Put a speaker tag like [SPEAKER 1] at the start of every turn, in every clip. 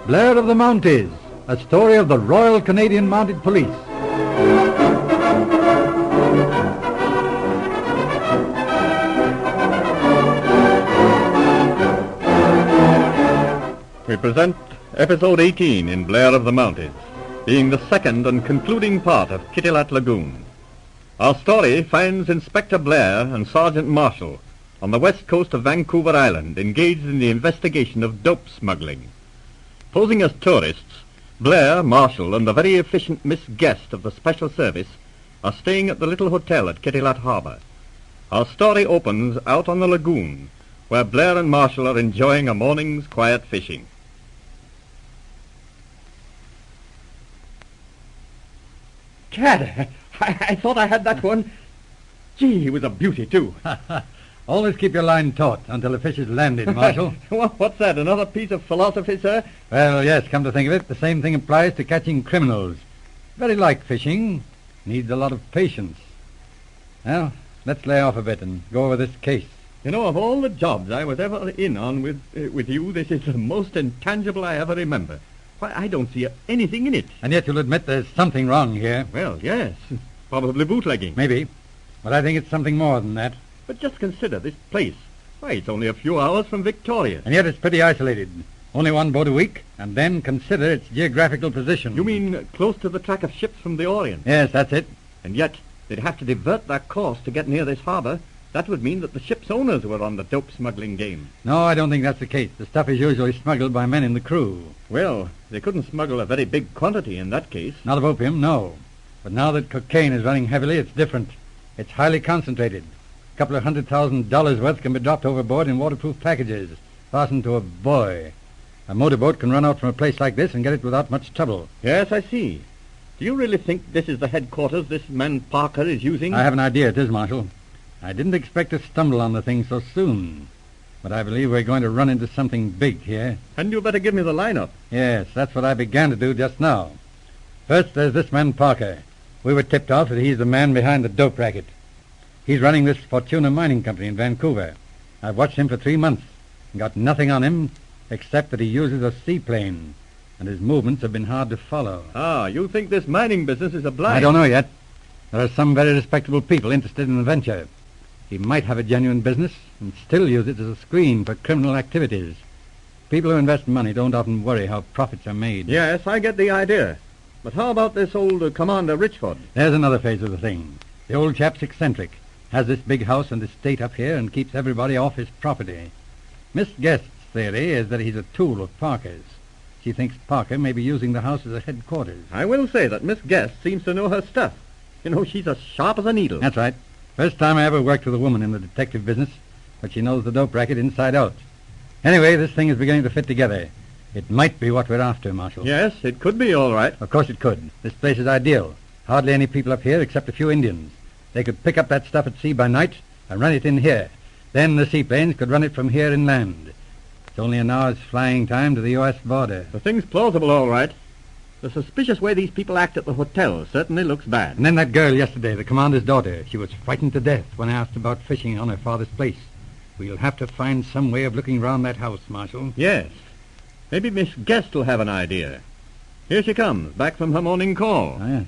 [SPEAKER 1] Blair of the Mounties, a story of the Royal Canadian Mounted Police.
[SPEAKER 2] We present Episode 18 in Blair of the Mounties, being the second and concluding part of Kittilak Lagoon. Our story finds Inspector Blair and Sergeant Marshall on the west coast of Vancouver Island engaged in the investigation of dope smuggling. Posing as tourists, Blair, Marshall, and the very efficient Miss Guest of the Special Service are staying at the little hotel at Kittilak Harbour. Our story opens out on the lagoon, where Blair and Marshall are enjoying a morning's quiet fishing.
[SPEAKER 3] Chad, I thought I had that one. Gee, he was a beauty, too.
[SPEAKER 1] Always keep your line taut until the fish is landed, Marshal.
[SPEAKER 2] What's that, another piece of philosophy, sir?
[SPEAKER 1] Well, yes, come to think of it, the same thing applies to catching criminals. Very like fishing. Needs a lot of patience. Well, let's lay off a bit and go over this case.
[SPEAKER 2] You know, of all the jobs I was ever in on with you, this is the most intangible I ever remember. Why, I don't see anything in it.
[SPEAKER 1] And yet you'll admit there's something wrong here.
[SPEAKER 2] Well, yes. Probably bootlegging.
[SPEAKER 1] Maybe. But I think it's something more than that.
[SPEAKER 2] But just consider this place. Why, it's only a few hours from Victoria.
[SPEAKER 1] And yet it's pretty isolated. Only one boat a week, and then consider its geographical position.
[SPEAKER 2] You mean close to the track of ships from the Orient?
[SPEAKER 1] Yes, that's it.
[SPEAKER 2] And yet they'd have to divert their course to get near this harbor. That would mean that the ship's owners were on the dope smuggling game.
[SPEAKER 1] No, I don't think that's the case. The stuff is usually smuggled by men in the crew.
[SPEAKER 2] Well, they couldn't smuggle a very big quantity in that case.
[SPEAKER 1] Not of opium, no. But now that cocaine is running heavily, it's different. It's highly concentrated. A couple of $100,000 worth can be dropped overboard in waterproof packages, fastened to a buoy. A motorboat can run out from a place like this and get it without much trouble.
[SPEAKER 2] Yes, I see. Do you really think this is the headquarters this man Parker is using?
[SPEAKER 1] I have an idea it is, Marshal. I didn't expect to stumble on the thing so soon. But I believe we're going to run into something big here.
[SPEAKER 2] And you better give me the lineup.
[SPEAKER 1] Yes, that's what I began to do just now. First, there's this man Parker. We were tipped off that he's the man behind the dope racket. He's running this Fortuna mining company in Vancouver. I've watched him for 3 months and got nothing on him except that he uses a seaplane, and his movements have been hard to follow.
[SPEAKER 2] Ah, you think this mining business is a blind?
[SPEAKER 1] I don't know yet. There are some very respectable people interested in the venture. He might have a genuine business and still use it as a screen for criminal activities. People who invest money don't often worry how profits are made.
[SPEAKER 2] Yes, I get the idea. But how about this old Commander Richford?
[SPEAKER 1] There's another phase of the thing. The old chap's eccentric. Has this big house and estate up here and keeps everybody off his property. Miss Guest's theory is that he's a tool of Parker's. She thinks Parker may be using the house as a headquarters.
[SPEAKER 2] I will say that Miss Guest seems to know her stuff. You know, she's as sharp as a needle.
[SPEAKER 1] That's right. First time I ever worked with a woman in the detective business, but she knows the dope racket inside out. Anyway, this thing is beginning to fit together. It might be what we're after, Marshal.
[SPEAKER 2] Yes, it could be all right.
[SPEAKER 1] Of course it could. This place is ideal. Hardly any people up here except a few Indians. They could pick up that stuff at sea by night and run it in here. Then the seaplanes could run it from here inland. It's only an hour's flying time to the U.S. border.
[SPEAKER 2] The thing's plausible, all right. The suspicious way these people act at the hotel certainly looks bad.
[SPEAKER 1] And then that girl yesterday, the commander's daughter, she was frightened to death when I asked about fishing on her father's place. We'll have to find some way of looking round that house, Marshal.
[SPEAKER 2] Yes. Maybe Miss Guest will have an idea. Here she comes, back from her morning call.
[SPEAKER 1] Oh, yes.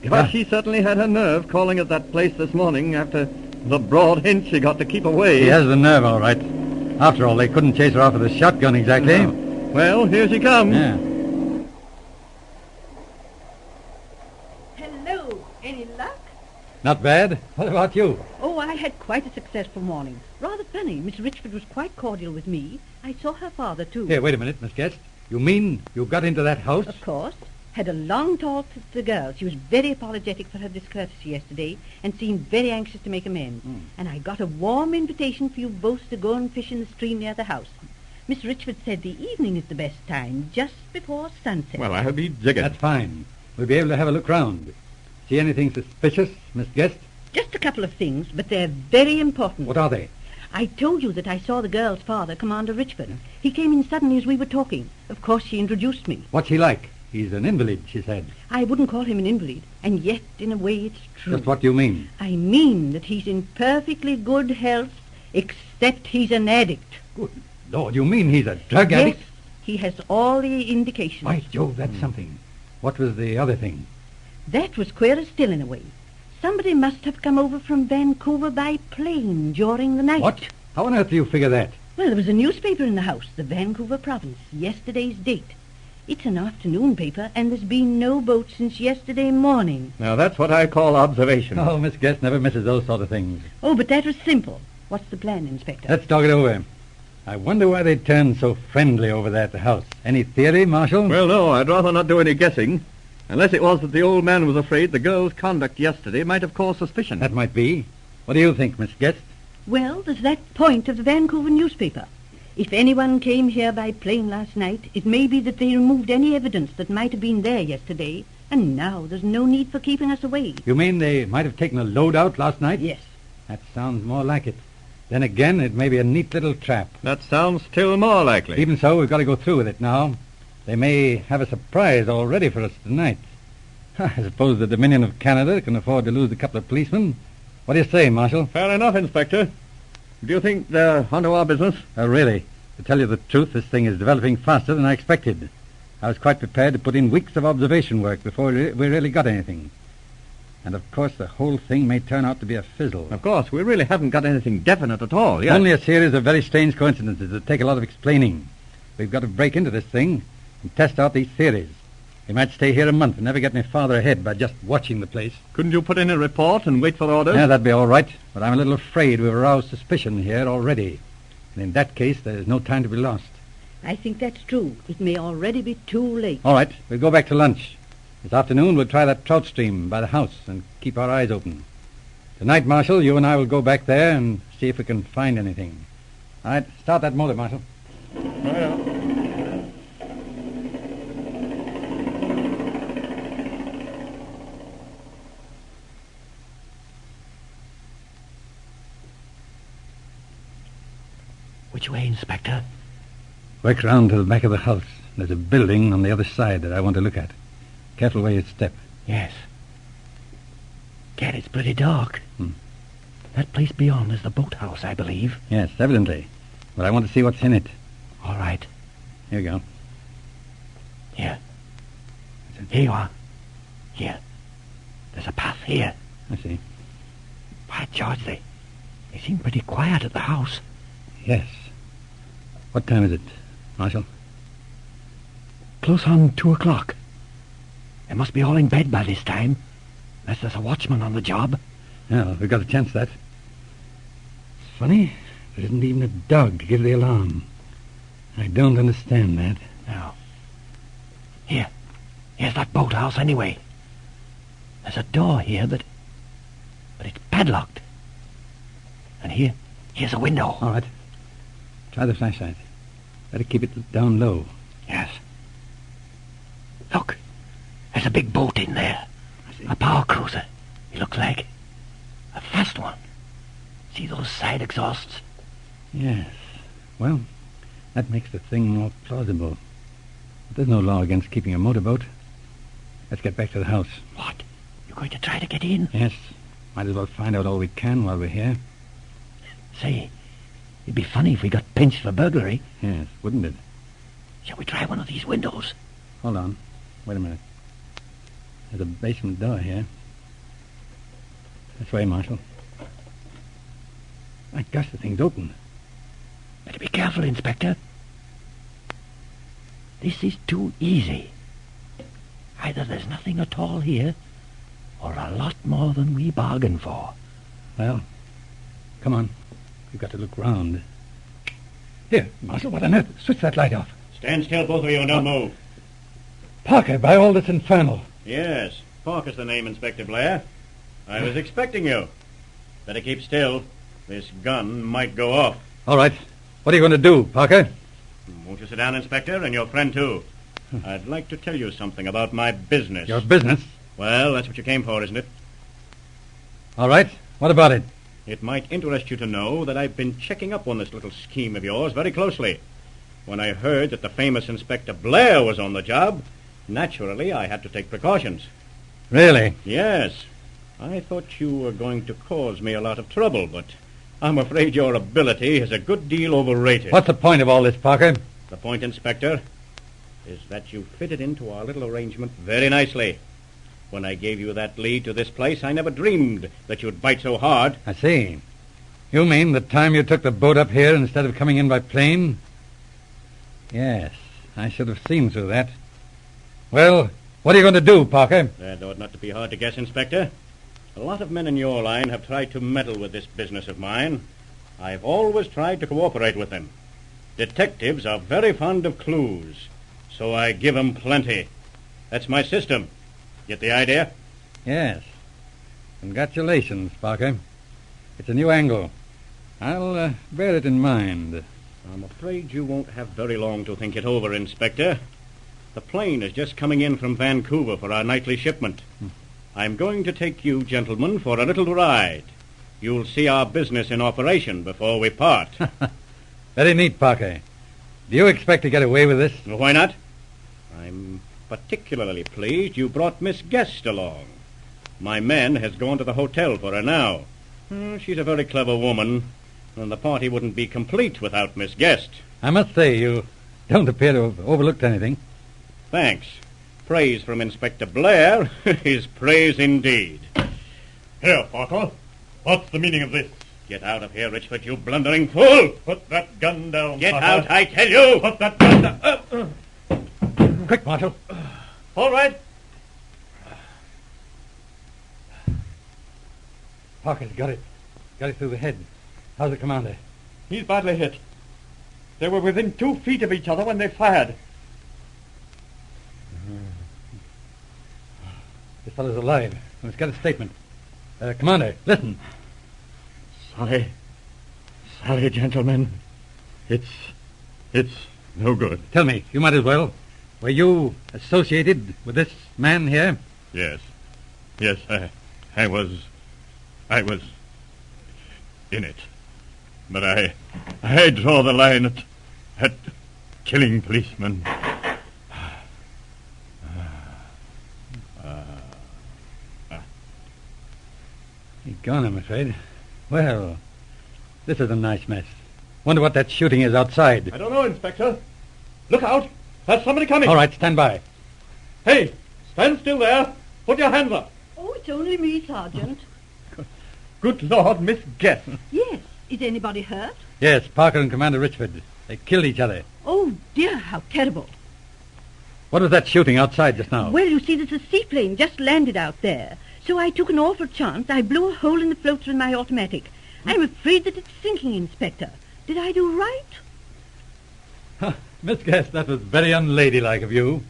[SPEAKER 2] But she certainly had her nerve calling at that place this morning after the broad hint she got to keep away.
[SPEAKER 1] She has the nerve, all right. After all, they couldn't chase her off with a shotgun exactly.
[SPEAKER 2] No. Well, here she comes.
[SPEAKER 1] Yeah.
[SPEAKER 4] Hello. Any luck?
[SPEAKER 1] Not bad. What about you?
[SPEAKER 4] Oh, I had quite a successful morning. Rather funny. Miss Richford was quite cordial with me. I saw her father, too.
[SPEAKER 1] Here, wait a minute, Miss Guest. You mean you got into that house?
[SPEAKER 4] Of course. Had a long talk with the girl. She was very apologetic for her discourtesy yesterday and seemed very anxious to make amends. And I got a warm invitation for you both to go and fish in the stream near the house. Miss Richford said the evening is the best time, just before sunset.
[SPEAKER 2] Well, I'll be jiggered.
[SPEAKER 1] That's fine. We'll be able to have a look round. See anything suspicious, Miss Guest?
[SPEAKER 4] Just a couple of things, but they're very important.
[SPEAKER 1] What are they?
[SPEAKER 4] I told you that I saw the girl's father, Commander Richford. He came in suddenly as we were talking. Of course, she introduced me.
[SPEAKER 1] What's he like? He's an invalid, she said.
[SPEAKER 4] I wouldn't call him an invalid, and yet, in a way, it's true.
[SPEAKER 1] Just what do you mean?
[SPEAKER 4] I mean that he's in perfectly good health, except he's an addict.
[SPEAKER 1] Good Lord, you mean he's a drug addict?
[SPEAKER 4] Yes, he has all the indications.
[SPEAKER 1] By Jove, that's something. What was the other thing?
[SPEAKER 4] That was queerer still in a way. Somebody must have come over from Vancouver by plane during the night.
[SPEAKER 1] What? How on earth do you figure that?
[SPEAKER 4] Well, there was a newspaper in the house, the Vancouver Province, yesterday's date. It's an afternoon paper, and there's been no boat since yesterday morning.
[SPEAKER 2] Now, that's what I call observation.
[SPEAKER 1] Oh, Miss Guest never misses those sort of things.
[SPEAKER 4] Oh, but that was simple. What's the plan, Inspector?
[SPEAKER 1] Let's talk it over. I wonder why they turned so friendly over there at the house. Any theory, Marshal?
[SPEAKER 2] Well, no, I'd rather not do any guessing. Unless it was that the old man was afraid the girl's conduct yesterday might have caused suspicion.
[SPEAKER 1] That might be. What do you think, Miss Guest?
[SPEAKER 4] Well, there's that point of the Vancouver newspaper. If anyone came here by plane last night, it may be that they removed any evidence that might have been there yesterday, and now there's no need for keeping us away.
[SPEAKER 1] You mean they might have taken a load out last night?
[SPEAKER 4] Yes.
[SPEAKER 1] That sounds more like it. Then again, it may be a neat little trap.
[SPEAKER 2] That sounds still more likely.
[SPEAKER 1] Even so, we've got to go through with it now. They may have a surprise all ready for us tonight. I suppose the Dominion of Canada can afford to lose a couple of policemen. What do you say, Marshal?
[SPEAKER 2] Fair enough, Inspector. Do you think they're onto our business?
[SPEAKER 1] Oh, really? To tell you the truth, this thing is developing faster than I expected. I was quite prepared to put in weeks of observation work before we really got anything. And, of course, the whole thing may turn out to be a fizzle.
[SPEAKER 2] Of course, we really haven't got anything definite at all, yes?
[SPEAKER 1] Only a series of very strange coincidences that take a lot of explaining. We've got to break into this thing and test out these theories. We might stay here a month and never get any farther ahead by just watching the place.
[SPEAKER 2] Couldn't you put in a report and wait for orders?
[SPEAKER 1] Yeah, that'd be all right, but I'm a little afraid we've aroused suspicion here already. And in that case, there's no time to be lost.
[SPEAKER 4] I think that's true. It may already be too late.
[SPEAKER 1] All right, we'll go back to lunch. This afternoon, we'll try that trout stream by the house and keep our eyes open. Tonight, Marshal, you and I will go back there and see if we can find anything. All right, start that motor, Marshal.
[SPEAKER 2] Right on.
[SPEAKER 3] Which way, Inspector?
[SPEAKER 1] Work round to the back of the house. There's a building on the other side that I want to look at. Careful where you step.
[SPEAKER 3] Yes. Gad, it's pretty dark.
[SPEAKER 1] Hmm.
[SPEAKER 3] That place beyond is the boathouse, I believe.
[SPEAKER 1] Yes, evidently. But I want to see what's in it.
[SPEAKER 3] All right.
[SPEAKER 1] Here you go.
[SPEAKER 3] Here. Here you are. Here. There's a path here.
[SPEAKER 1] I see.
[SPEAKER 3] By George, they seem pretty quiet at the house.
[SPEAKER 1] Yes. What time is it, Marshal?
[SPEAKER 3] Close on 2 o'clock. They must be all in bed by this time, unless there's a watchman on the job.
[SPEAKER 1] Yeah, we've got a chance, that. It's funny. There isn't even a dog to give the alarm. I don't understand that.
[SPEAKER 3] Now, here's that boathouse anyway. There's a door here, but it's padlocked. And here's a window.
[SPEAKER 1] All right. Try the flashlight. Better keep it down low.
[SPEAKER 3] Yes. Look, there's a big boat in there.
[SPEAKER 1] I see.
[SPEAKER 3] A power cruiser, it looks like. A fast one. See those side exhausts?
[SPEAKER 1] Yes. Well, that makes the thing more plausible. But there's no law against keeping a motorboat. Let's get back to the house.
[SPEAKER 3] What? You're going to try to get in?
[SPEAKER 1] Yes. Might as well find out all we can while we're here.
[SPEAKER 3] Say, it'd be funny if we got pinched for burglary.
[SPEAKER 1] Yes, wouldn't it?
[SPEAKER 3] Shall we try one of these windows?
[SPEAKER 1] Hold on. Wait a minute. There's a basement door here. This way, Marshal. My gosh, the thing's open.
[SPEAKER 3] Better be careful, Inspector. This is too easy. Either there's nothing at all here, or a lot more than we bargained for.
[SPEAKER 1] Well, come on. We've got to look round. Here, Marshal, what on earth? Switch that light off.
[SPEAKER 5] Stand still, both of you, and don't move.
[SPEAKER 1] Parker, by all that's infernal.
[SPEAKER 5] Yes, Parker's the name, Inspector Blair. I was expecting you. Better keep still. This gun might go off.
[SPEAKER 1] All right. What are you going to do, Parker?
[SPEAKER 5] Won't you sit down, Inspector, and your friend, too? I'd like to tell you something about my business.
[SPEAKER 1] Your business?
[SPEAKER 5] Well, that's what you came for, isn't it?
[SPEAKER 1] All right. What about it?
[SPEAKER 5] It might interest you to know that I've been checking up on this little scheme of yours very closely. When I heard that the famous Inspector Blair was on the job, naturally I had to take precautions.
[SPEAKER 1] Really?
[SPEAKER 5] Yes. I thought you were going to cause me a lot of trouble, but I'm afraid your ability is a good deal overrated.
[SPEAKER 1] What's the point of all this, Parker?
[SPEAKER 5] The point, Inspector, is that you fitted into our little arrangement very nicely. When I gave you that lead to this place, I never dreamed that you'd bite so hard.
[SPEAKER 1] I see. You mean the time you took the boat up here instead of coming in by plane? Yes, I should have seen through that. Well, what are you going to do, Parker?
[SPEAKER 5] That ought not to be hard to guess, Inspector. A lot of men in your line have tried to meddle with this business of mine. I've always tried to cooperate with them. Detectives are very fond of clues, so I give 'em plenty. That's my system. Get the idea?
[SPEAKER 1] Yes. Congratulations, Parker. It's a new angle. I'll bear it in mind.
[SPEAKER 5] I'm afraid you won't have very long to think it over, Inspector. The plane is just coming in from Vancouver for our nightly shipment. I'm going to take you, gentlemen, for a little ride. You'll see our business in operation before we part.
[SPEAKER 1] Very neat, Parker. Do you expect to get away with this?
[SPEAKER 5] Why not? I'm particularly pleased you brought Miss Guest along. My man has gone to the hotel for her now. She's a very clever woman, and the party wouldn't be complete without Miss Guest.
[SPEAKER 1] I must say, you don't appear to have overlooked anything.
[SPEAKER 5] Thanks. Praise from Inspector Blair is praise indeed.
[SPEAKER 2] Here, Parker. What's the meaning of this?
[SPEAKER 5] Get out of here, Richford, you blundering fool!
[SPEAKER 2] Put that gun down,
[SPEAKER 5] Get
[SPEAKER 2] Parker.
[SPEAKER 5] out, I tell you!
[SPEAKER 2] Put that gun down.
[SPEAKER 1] Quick, Marshal.
[SPEAKER 2] All right.
[SPEAKER 1] Parker's got it. Got it through the head. How's the commander?
[SPEAKER 2] He's badly hit. They were within 2 feet of each other when they fired.
[SPEAKER 1] This fellow's alive. Let's get a statement. Commander, listen.
[SPEAKER 2] Sorry, gentlemen. It's no good.
[SPEAKER 1] Tell me, you might as well. Were you associated with this man here?
[SPEAKER 2] Yes, I was in it. But I draw the line at killing policemen.
[SPEAKER 1] He's gone, I'm afraid. Well, this is a nice mess. Wonder what that shooting is outside.
[SPEAKER 2] I don't know, Inspector. Look out! There's somebody coming.
[SPEAKER 1] All right, stand by.
[SPEAKER 2] Hey, stand still there. Put your hands up.
[SPEAKER 4] Oh, it's only me, Sergeant.
[SPEAKER 2] Good Lord, Miss Guest.
[SPEAKER 4] Yes. Is anybody hurt?
[SPEAKER 1] Yes, Parker and Commander Richford. They killed each other.
[SPEAKER 4] Oh, dear, how terrible.
[SPEAKER 1] What was that shooting outside just now?
[SPEAKER 4] Well, you see, there's a seaplane just landed out there. So I took an awful chance. I blew a hole in the floats with my automatic. I'm afraid that it's sinking, Inspector. Did I do right?
[SPEAKER 1] Huh, Miss Guest, that was very unladylike of you.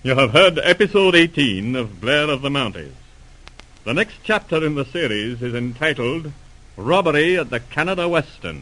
[SPEAKER 2] You have heard episode 18 of Blair of the Mounties. The next chapter in the series is entitled Robbery at the Canada Western.